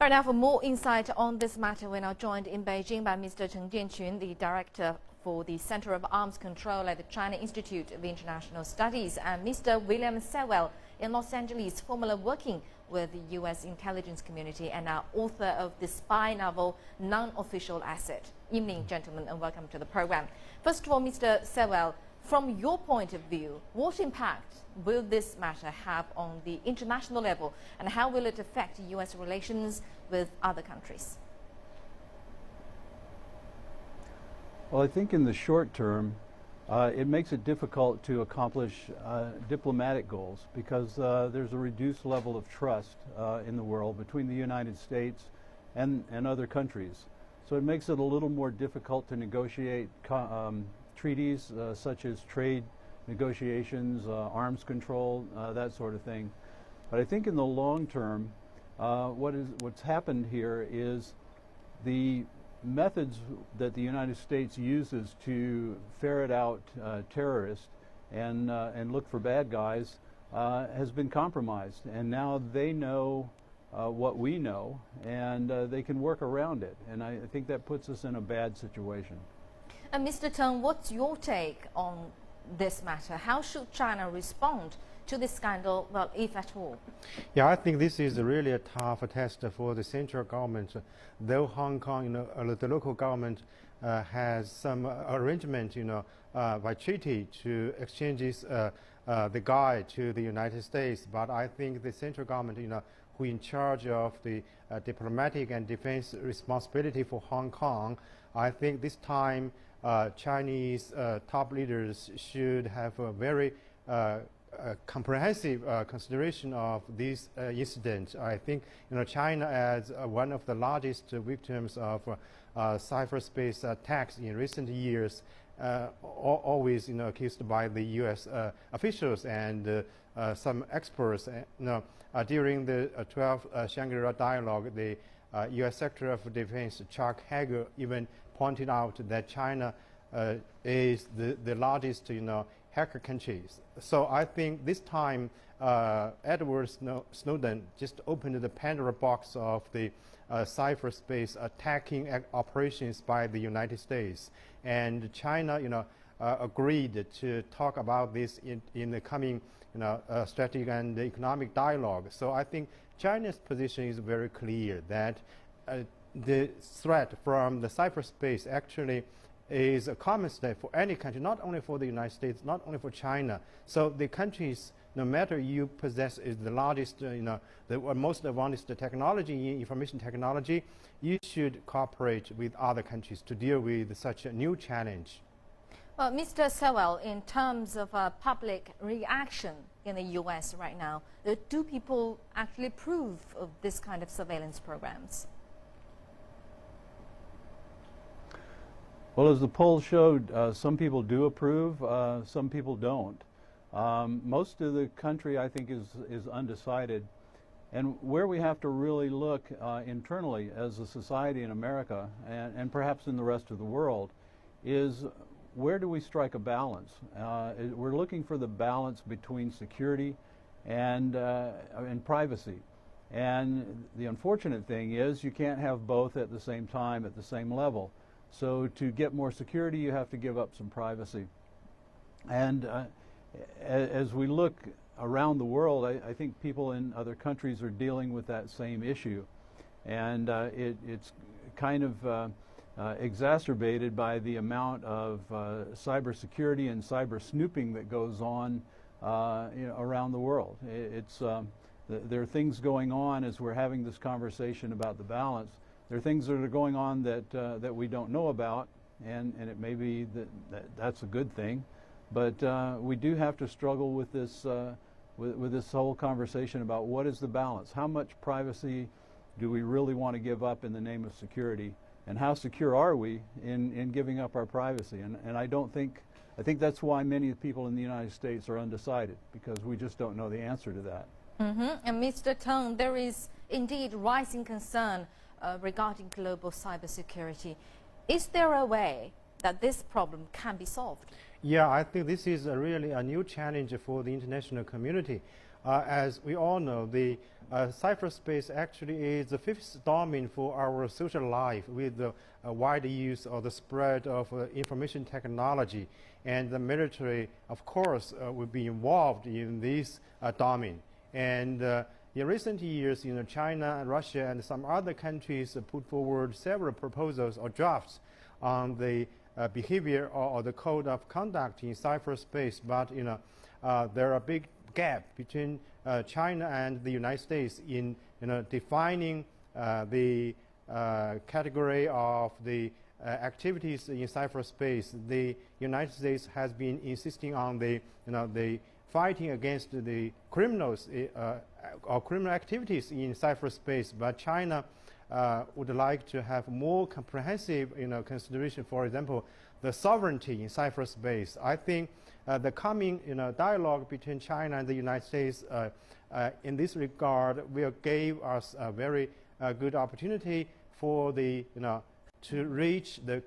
Right now, for more insight on this matter, we're now joined in Beijing by Mr. Teng Jianqun, the Director for the Center of Arms Control at the China Institute of International Studies, and Mr. William Sewell in Los Angeles, formerly working with the U.S. intelligence community and now author of the spy novel Nonofficial Asset. Evening, gentlemen, and welcome to the program. First of all, Mr. Sewell, from your point of view, what impact will this matter have on the international level, and how will it affect U.S. relations with other countries? Well, I think in the short term, it makes it difficult to accomplish diplomatic goals because there's a reduced level of trust in the world between the United States and other countries. So it makes it a little more difficult to negotiate treaties such as trade negotiations, arms control, that sort of thing. But I think in the long term, what's happened here is the methods that the United States uses to ferret out terrorists and look for bad guys has been compromised, and now they know what we know, and they can work around it, and I think that puts us in a bad situation. And Mr. Teng, what's your take on this matter? How should China respond to this scandal, well, if at all? Yeah, I think this is really a tough test for the central government. Though Hong Kong, the local government has some arrangement, by treaty to exchange the guy to the United States, but I think the central government, who in charge of the diplomatic and defense responsibility for Hong Kong, I think this time Chinese top leaders should have a very comprehensive consideration of this incident. I think China, as one of the largest victims of cyberspace attacks in recent years, always accused by the U.S. officials and some experts. During the 12th Shangri-La dialogue, the U.S. Secretary of Defense Chuck Hagel even pointed out that China is the largest hacker countries. So I think this time Edward Snowden just opened the Pandora box of the cyberspace attacking operations by the United States, and China agreed to talk about this in the coming strategic and economic dialogue. So I think China's position is very clear that the threat from the cyberspace actually is a common state for any country, not only for the United States, not only for China. So the countries, no matter you possess is the largest, the most advanced technology in information technology, you should cooperate with other countries to deal with such a new challenge. Well, Mr. Sewell, in terms of public reaction in the U.S. right now, do people actually approve of this kind of surveillance programs? Well, as the poll showed, some people do approve, some people don't. Most of the country, I think, is undecided. And where we have to really look internally as a society in America, and perhaps in the rest of the world, is where do we strike a balance? We're looking for the balance between security and privacy. And the unfortunate thing is you can't have both at the same time at the same level. So to get more security, you have to give up some privacy. And as we look around the world, I think people in other countries are dealing with that same issue. And it's kind of exacerbated by the amount of cybersecurity and cyber snooping that goes on around the world. There are things going on as we're having this conversation about the balance. There are things that are going on that we don't know about, and it may be that's a good thing, but we do have to struggle with this with this whole conversation about what is the balance. How much privacy do we really want to give up in the name of security, and how secure are we in giving up our privacy? And I think that's why many people in the United States are undecided, because we just don't know the answer to that. And Mr. Teng, there is indeed rising concern regarding global cybersecurity. Is there a way that this problem can be solved? Yeah, I think this is really a new challenge for the international community. As we all know, the cyberspace actually is the fifth domain for our social life, with the wide use or the spread of information technology. And the military, of course, will be involved in this domain. And in recent years, China, Russia, and some other countries put forward several proposals or drafts on the behavior or the code of conduct in cyberspace. But there are a big gap between China and the United States in defining the category of the activities in cyberspace. The United States has been insisting on the fighting against the criminals or criminal activities in cyberspace, but China would like to have more comprehensive consideration. For example, the sovereignty in cyberspace. I think the coming dialogue between China and the United States in this regard will give us a very good opportunity for the to reach the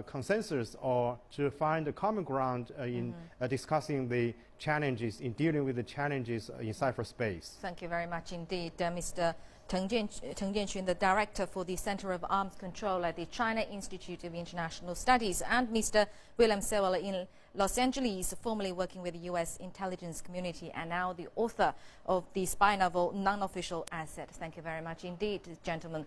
consensus or to find a common ground in discussing the challenges, in dealing with the challenges in cyberspace. Thank you very much indeed, Mr. Teng Jianqun, the Director for the Center of Arms Control at the China Institute of International Studies, and Mr. William Sewell in Los Angeles, formerly working with the U.S. intelligence community and now the author of the spy novel Nonofficial Asset. Thank you very much indeed, gentlemen.